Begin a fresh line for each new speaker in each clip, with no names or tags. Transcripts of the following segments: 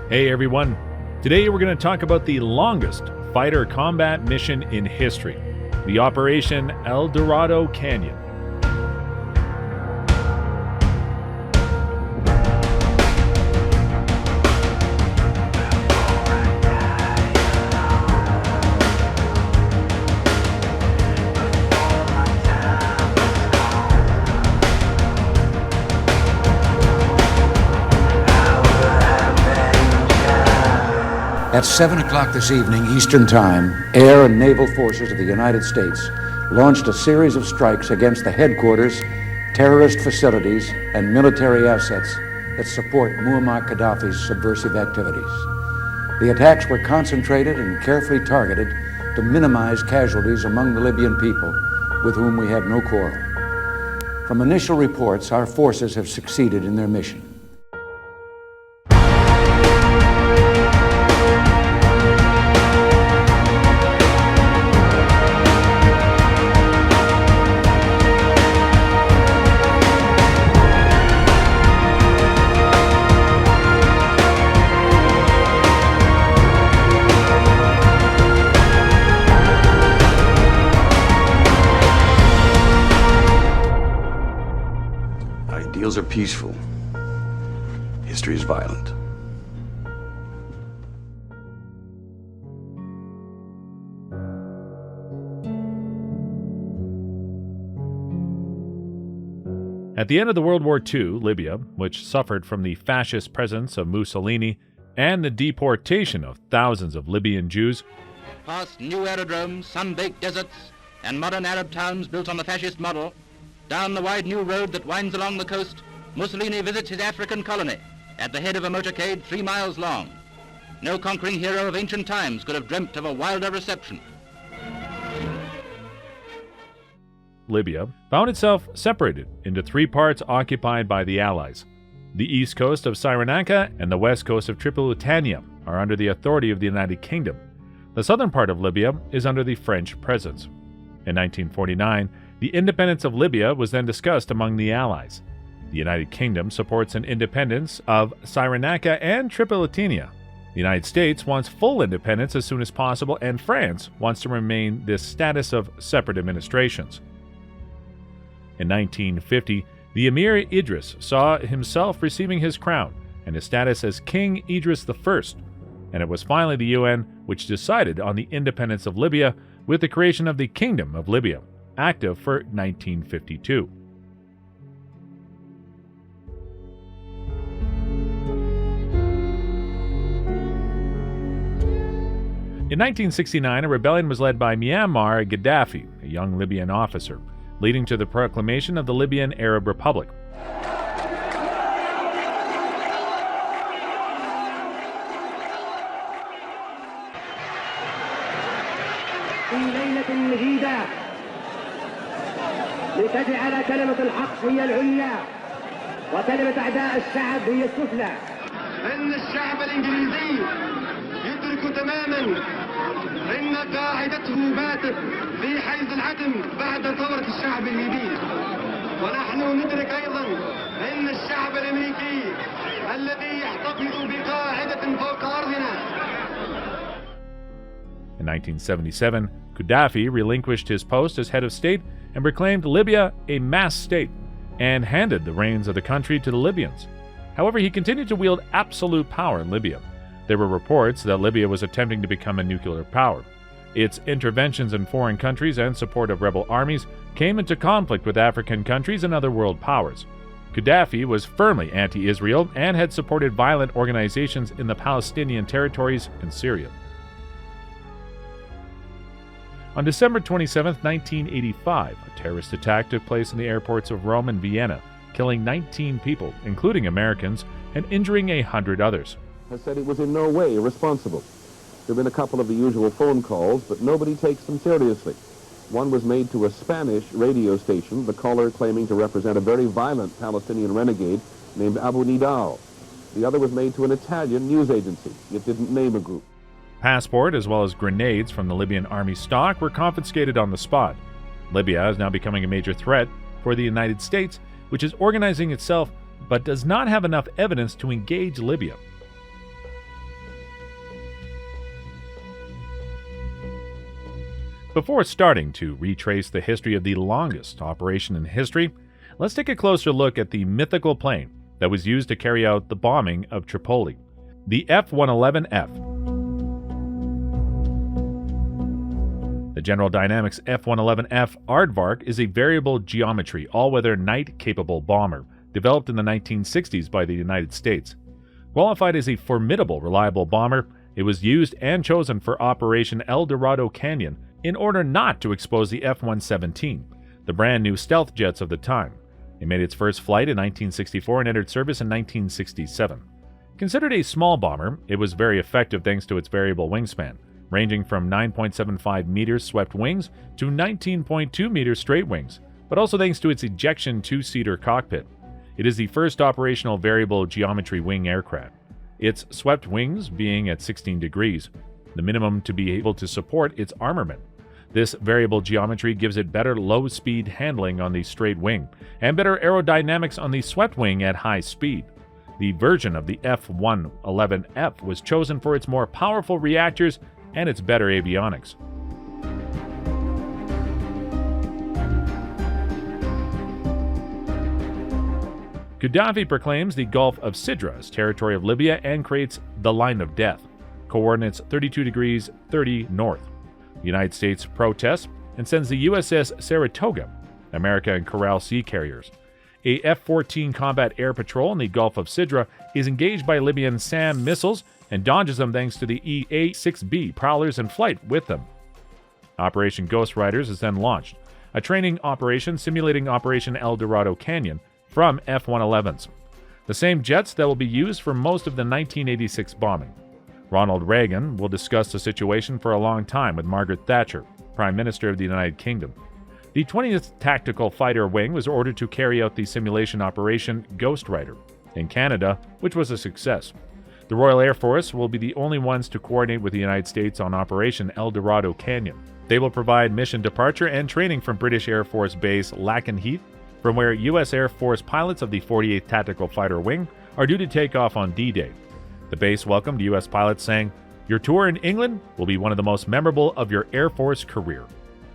Hey everyone, today we're going to talk about the longest fighter combat mission in history, the Operation El Dorado Canyon.
At 7 o'clock this evening, Eastern Time, air and naval forces of the United States launched a series of strikes against the headquarters, terrorist facilities, and military assets that support Muammar Gaddafi's subversive activities. The attacks were concentrated and carefully targeted to minimize casualties among the Libyan people, with whom we have no quarrel. From initial reports, our forces have succeeded in their mission.
Ideals are peaceful. History is violent.
At the end of the World War II, Libya, which suffered from the fascist presence of Mussolini and the deportation of thousands of Libyan Jews,
past new aerodromes, sun-baked deserts, and modern Arab towns built on the fascist model, down the wide new road that winds along the coast, Mussolini visits his African colony at the head of a motorcade 3 miles long. No conquering hero of ancient times could have dreamt of a wilder reception.
Libya found itself separated into 3 parts occupied by the Allies. The east coast of Cyrenaica and the west coast of Tripolitania are under the authority of the United Kingdom. The southern part of Libya is under the French presence. In 1949, the independence of Libya was then discussed among the Allies. The United Kingdom supports an independence of Cyrenaica and Tripolitania. The United States wants full independence as soon as possible, and France wants to remain this status of separate administrations. In 1950, the Emir Idris saw himself receiving his crown and his status as King Idris I, and it was finally the UN which decided on the independence of Libya with the creation of the Kingdom of Libya, active for 1952. In 1969, a rebellion was led by Muammar Gaddafi, a young Libyan officer, leading to the proclamation of the Libyan Arab Republic.
لتجعل كلمة الحق هي العليا وكلمة أعداء الشعب هي السفلى.
إن الشعب الإنجليزي يدرك تماما إن قاعدته باتت في حيز العدم بعد ثورة الشعب الليبي، ونحن ندرك أيضا إن الشعب الأمريكي الذي يحتفظ بقاعدة فوق أرضنا.
In 1977, Gaddafi relinquished his post as head of state and proclaimed Libya a mass state and handed the reins of the country to the Libyans. However, he continued to wield absolute power in Libya. There were reports that Libya was attempting to become a nuclear power. Its interventions in foreign countries and support of rebel armies came into conflict with African countries and other world powers. Gaddafi was firmly anti-Israel and had supported violent organizations in the Palestinian territories and Syria. On December 27, 1985, a terrorist attack took place in the airports of Rome and Vienna, killing 19 people, including Americans, and injuring 100 others.
Has said it was in no way irresponsible. There have been a couple of the usual phone calls, but nobody takes them seriously. One was made to a Spanish radio station, the caller claiming to represent a very violent Palestinian renegade named Abu Nidal. The other was made to an Italian news agency. It didn't name a group.
Passport as well as grenades from the Libyan army stock were confiscated on the spot. Libya is now becoming a major threat for the United States, which is organizing itself but does not have enough evidence to engage Libya. Before starting to retrace the history of the longest operation in history, let's take a closer look at the mythical plane that was used to carry out the bombing of Tripoli, the F-111F. The General Dynamics F-111F Aardvark is a variable geometry, all-weather night-capable bomber developed in the 1960s by the United States. Qualified as a formidable, reliable bomber, it was used and chosen for Operation El Dorado Canyon in order not to expose the F-117, the brand new stealth jets of the time. It made its first flight in 1964 and entered service in 1967. Considered a small bomber, it was very effective thanks to its variable wingspan, ranging from 9.75 meters swept wings to 19.2 meters straight wings, but also thanks to its ejection two-seater cockpit. It is the first operational variable geometry wing aircraft, its swept wings being at 16 degrees, the minimum to be able to support its armament. This variable geometry gives it better low-speed handling on the straight wing, and better aerodynamics on the swept wing at high speed. The version of the F-111F was chosen for its more powerful reactors and its better avionics. Gaddafi proclaims the Gulf of Sidra as territory of Libya and creates the Line of Death, coordinates 32 degrees 30 north. The United States protests and sends the USS Saratoga, America and Corral Sea carriers. A F-14 combat air patrol in the Gulf of Sidra is engaged by Libyan SAM missiles and dodges them thanks to the EA-6B prowlers in flight with them. Operation Ghost Riders is then launched, a training operation simulating Operation El Dorado Canyon from F-111s, the same jets that will be used for most of the 1986 bombing. Ronald Reagan will discuss the situation for a long time with Margaret Thatcher, Prime Minister of the United Kingdom. The 20th Tactical Fighter Wing was ordered to carry out the simulation Operation Ghost Rider in Canada, which was a success. The Royal Air Force will be the only ones to coordinate with the United States on Operation El Dorado Canyon. They will provide mission departure and training from British Air Force Base Lakenheath, from where U.S. Air Force pilots of the 48th Tactical Fighter Wing are due to take off on D-Day. The base welcomed U.S. pilots, saying, "Your tour in England will be one of the most memorable of your Air Force career."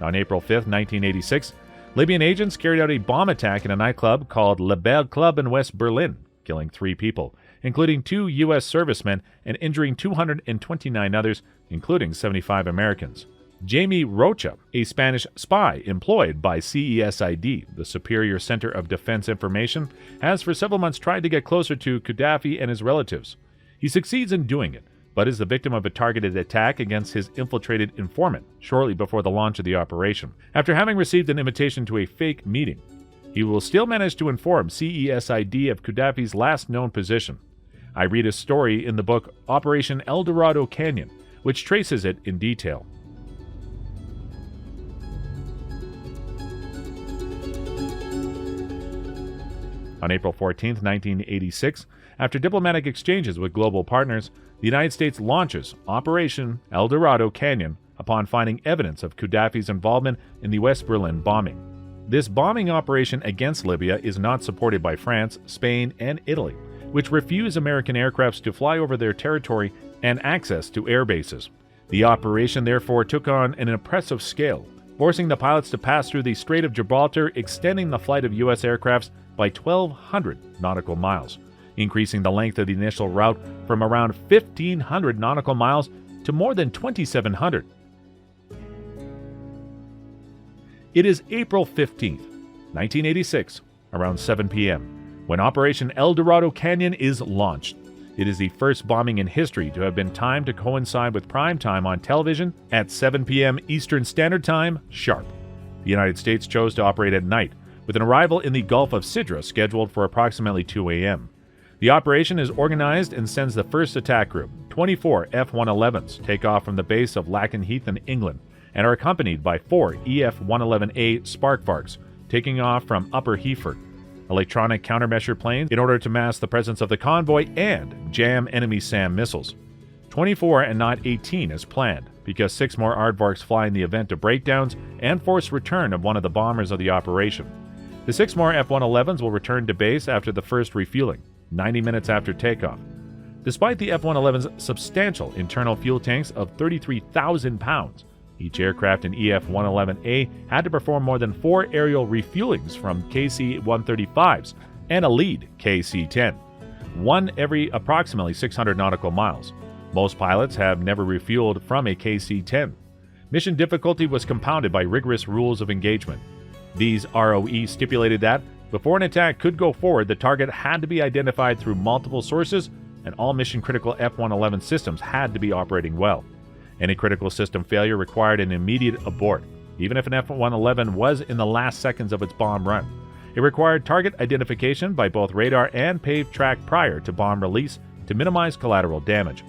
On April 5, 1986, Libyan agents carried out a bomb attack in a nightclub called Le Bel Club in West Berlin, killing 3 people, including 2 U.S. servicemen, and injuring 229 others, including 75 Americans. Jamie Rocha, a Spanish spy employed by CESID, the Superior Center of Defense Information, has for several months tried to get closer to Gaddafi and his relatives. He succeeds in doing it, but is the victim of a targeted attack against his infiltrated informant shortly before the launch of the operation, after having received an invitation to a fake meeting. He will still manage to inform CESID of Gaddafi's last known position. I read a story in the book Operation El Dorado Canyon, which traces it in detail. On April 14, 1986, after diplomatic exchanges with global partners, the United States launches Operation El Dorado Canyon upon finding evidence of Gaddafi's involvement in the West Berlin bombing. This bombing operation against Libya is not supported by France, Spain, and Italy, which refuse American aircrafts to fly over their territory and access to air bases. The operation therefore took on an impressive scale, forcing the pilots to pass through the Strait of Gibraltar, extending the flight of U.S. aircrafts by 1,200 nautical miles, increasing the length of the initial route from around 1,500 nautical miles to more than 2,700. It is April 15, 1986, around 7 p.m., when Operation El Dorado Canyon is launched. It is the first bombing in history to have been timed to coincide with prime time on television at 7 p.m. Eastern Standard Time sharp. The United States chose to operate at night, with an arrival in the Gulf of Sidra scheduled for approximately 2 a.m. The operation is organized and sends the first attack group, 24 F-111s, take off from the base of Lakenheath in England, and are accompanied by 4 EF-111A Sparkvarks, taking off from Upper Heaford, electronic countermeasure planes in order to mask the presence of the convoy and jam enemy SAM missiles. 24 and not 18 as planned, because 6 more Aardvarks fly in the event of breakdowns and force return of one of the bombers of the operation. The 6 more F-111s will return to base after the first refueling, 90 minutes after takeoff. Despite the F-111's substantial internal fuel tanks of 33,000 pounds, Each aircraft in EF-111A had to perform more than 4 aerial refuelings from KC-135s and a lead KC-10, one every approximately 600 nautical miles. Most pilots have never refueled from a KC-10. Mission difficulty was compounded by rigorous rules of engagement. These ROE stipulated that, before an attack could go forward, the target had to be identified through multiple sources, and all mission-critical F-111 systems had to be operating well. Any critical system failure required an immediate abort, even if an F-111 was in the last seconds of its bomb run. It required target identification by both radar and paved track prior to bomb release to minimize collateral damage.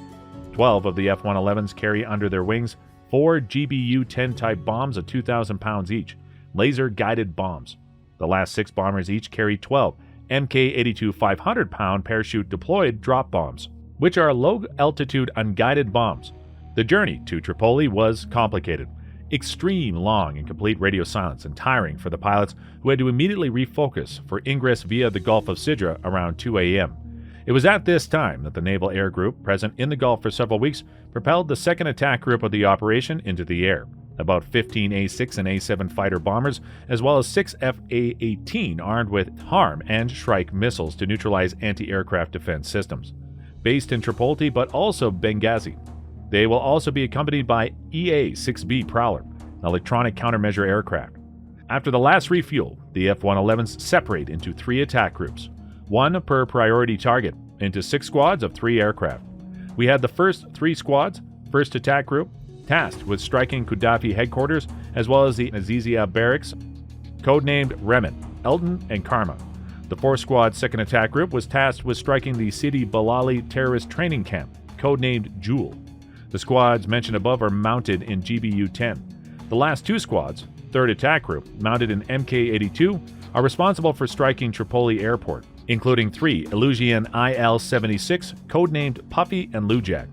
12 of the F-111s carry under their wings 4 GBU-10 type bombs of 2,000 pounds each, laser-guided bombs. The last 6 bombers each carry 12 Mk-82 500-pound parachute-deployed drop bombs, which are low-altitude unguided bombs. The journey to Tripoli was complicated, extreme long and complete radio silence, and tiring for the pilots who had to immediately refocus for ingress via the Gulf of Sidra around 2 a.m. It was at this time that the Naval Air Group, present in the Gulf for several weeks, propelled the second attack group of the operation into the air. About 15 A-6 and A-7 fighter bombers, as well as 6 F-A-18 armed with HARM and Shrike missiles to neutralize anti-aircraft defense systems. Based in Tripoli but also Benghazi. They will also be accompanied by EA-6B Prowler, an electronic countermeasure aircraft. After the last refuel, the F-111s separate into 3 attack groups, 1 per priority target, into 6 squads of 3 aircraft. We had the first 3 squads, first attack group, tasked with striking Gaddafi headquarters, as well as the Azizia barracks, codenamed Remen, Elton, and Karma. The 4 squad second attack group was tasked with striking the Sidi Balali terrorist training camp, codenamed Jewel. The squads mentioned above are mounted in GBU-10. The last 2 squads, third attack group, mounted in Mk-82, are responsible for striking Tripoli Airport, including 3 Illusian IL-76, codenamed Puffy and Lujak.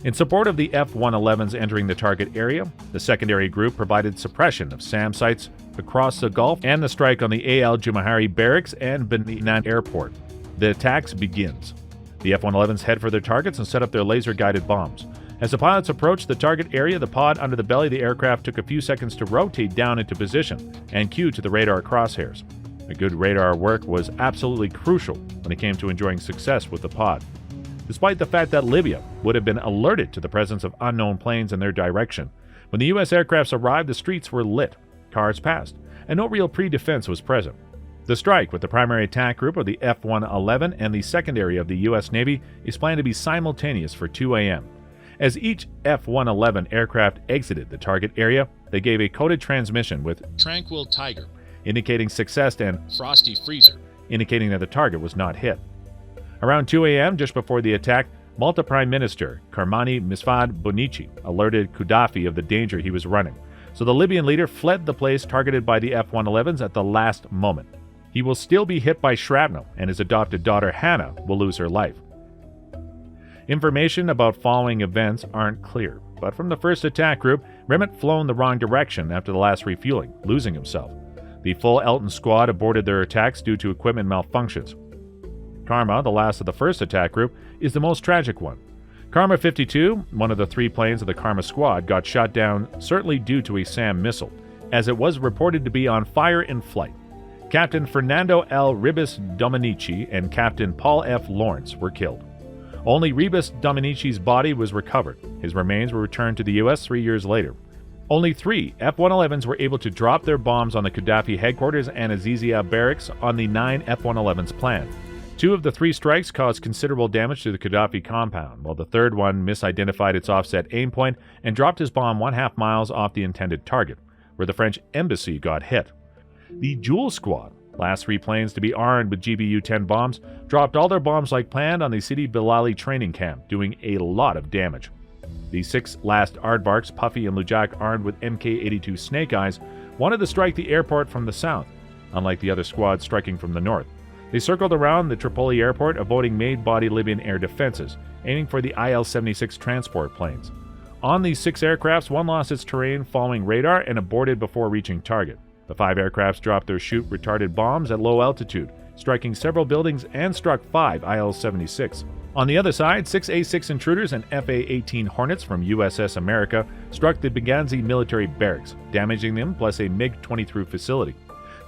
In support of the F-111s entering the target area, the secondary group provided suppression of SAM sites across the Gulf and the strike on the Al Jumahari barracks and Benin Airport. The attacks begins. The F-111s head for their targets and set up their laser-guided bombs. As the pilots approached the target area, the pod under the belly of the aircraft took a few seconds to rotate down into position and cue to the radar crosshairs. A good radar work was absolutely crucial when it came to enjoying success with the pod. Despite the fact that Libya would have been alerted to the presence of unknown planes in their direction, when the U.S. aircrafts arrived, the streets were lit, cars passed, and no real pre-defense was present. The strike with the primary attack group of the F-111 and the secondary of the U.S. Navy is planned to be simultaneous for 2 a.m. As each F-111 aircraft exited the target area, they gave a coded transmission with Tranquil Tiger, indicating success, and Frosty Freezer, indicating that the target was not hit. Around 2 a.m., just before the attack, Malta Prime Minister Karmani Misfad Bonici alerted Gaddafi of the danger he was running, so the Libyan leader fled the place targeted by the F-111s at the last moment. He will still be hit by shrapnel, and his adopted daughter Hannah will lose her life. Information about following events aren't clear, but from the first attack group, Remet flown the wrong direction after the last refueling, losing himself. The full Elton squad aborted their attacks due to equipment malfunctions. Karma, the last of the first attack group, is the most tragic one. Karma 52, one of the 3 planes of the Karma squad, got shot down certainly due to a SAM missile, as it was reported to be on fire in flight. Captain Fernando L. Ribas Dominici and Captain Paul F. Lawrence were killed. Only Ribas Dominici's body was recovered. His remains were returned to the U.S. 3 years later. Only 3 F-111s were able to drop their bombs on the Gaddafi headquarters and Azizia barracks on the 9 F-111s planned. 2 of the 3 strikes caused considerable damage to the Gaddafi compound, while the third one misidentified its offset aim point and dropped his bomb 1/2 miles off the intended target, where the French embassy got hit. The Jewel Squad, last 3 planes to be armed with GBU-10 bombs, dropped all their bombs like planned on the Sidi Bilali training camp, doing a lot of damage. The 6 last Aardvarks, Puffy and Lujak, armed with Mk-82 Snake Eyes, wanted to strike the airport from the south, unlike the other squads striking from the north. They circled around the Tripoli airport, avoiding main-body Libyan air defenses, aiming for the IL-76 transport planes. On these 6 aircrafts, one lost its terrain following radar and aborted before reaching target. The 5 aircrafts dropped their chute-retarded bombs at low altitude, striking several buildings, and struck 5 IL-76. On the other side, 6 A-6 intruders and FA-18 Hornets from USS America struck the Benghazi military barracks, damaging them plus a MiG-23 facility.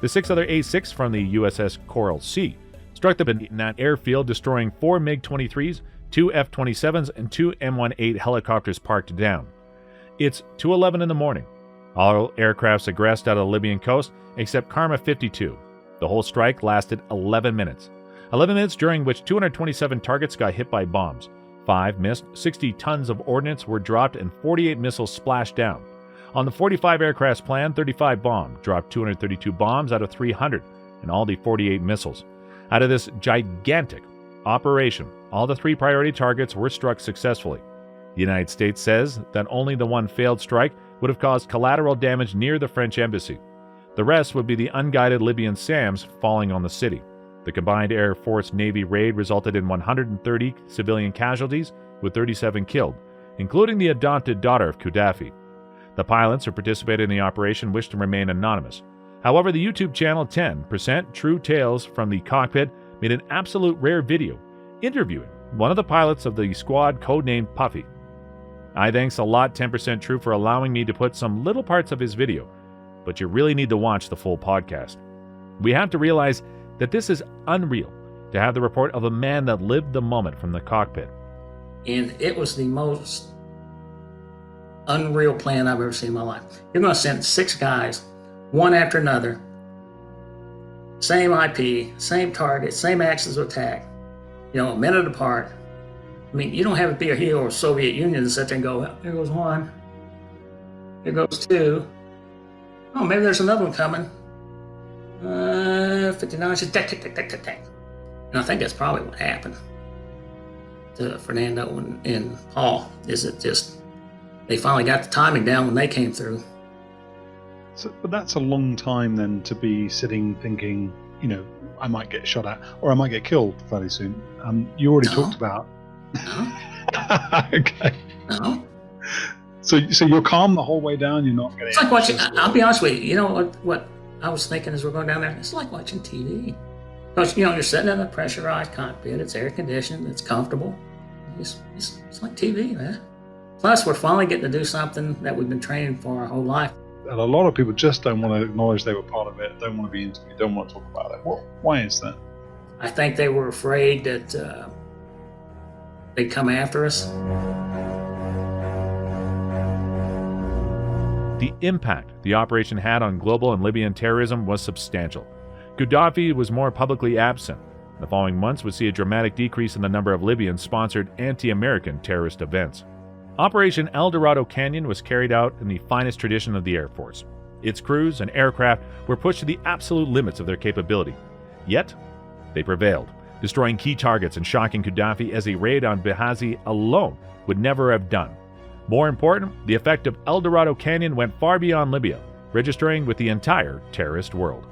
The 6 other A-6 from the USS Coral Sea struck the Banat airfield, destroying 4 MiG-23s, 2 F-27s, and 2 M-18 helicopters parked down. It's 2:11 in the morning. All aircrafts egressed out of the Libyan coast except Karma 52. The whole strike lasted 11 minutes. 11 minutes during which 227 targets got hit by bombs. 5 missed, 60 tons of ordnance were dropped, and 48 missiles splashed down. On the 45 aircrafts planned, 35 bombed, dropped 232 bombs out of 300, and all the 48 missiles. Out of this gigantic operation, all the 3 priority targets were struck successfully. The United States says that only the one failed strike would have caused collateral damage near the French embassy. The rest would be the unguided Libyan SAMs falling on the city. The combined Air Force-Navy raid resulted in 130 civilian casualties, with 37 killed, including the adopted daughter of Gaddafi. The pilots who participated in the operation wished to remain anonymous. However, the YouTube channel 10% True Tales from the Cockpit made an absolute rare video interviewing one of the pilots of the squad codenamed Puffy. I thanks a lot 10% True for allowing me to put some little parts of his video, but you really need to watch the full podcast. We have to realize that this is unreal to have the report of a man that lived the moment from the cockpit.
And it was the most unreal plan I've ever seen in my life. You're going to send 6 guys, one after another, same IP, same target, same axis of attack, a minute apart. I mean, you don't have to be a hero or Soviet Union to sit there and go, here goes 1, here goes 2. Oh, maybe there's another one coming. 59, just tack, tack, tack, tack, tack, tack. And I think that's probably what happened to Fernando and Paul, is it just, they finally got the timing down when they came through.
So, but that's a long time then to be sitting thinking, I might get shot at, or I might get killed fairly soon. You already talked about...
No.
Okay.
No.
So you're calm the whole way down, you're not getting...
It's like watching, I'll be honest with you, you know what I was thinking as we're going down there? It's like watching TV. Because, you're sitting in a pressurized cockpit, it's air conditioned, it's comfortable. It's like TV, man. Plus, we're finally getting to do something that we've been training for our whole life.
And a lot of people just don't want to acknowledge they were part of it, don't want to be interviewed, don't want to talk about it. Why is that?
I think they were afraid that they'd come after us.
The impact the operation had on global and Libyan terrorism was substantial. Gaddafi was more publicly absent. The following months would see a dramatic decrease in the number of Libyan-sponsored anti-American terrorist events. Operation El Dorado Canyon was carried out in the finest tradition of the Air Force. Its crews and aircraft were pushed to the absolute limits of their capability. Yet, they prevailed, destroying key targets and shocking Gaddafi as a raid on Benghazi alone would never have done. More important, the effect of El Dorado Canyon went far beyond Libya, registering with the entire terrorist world.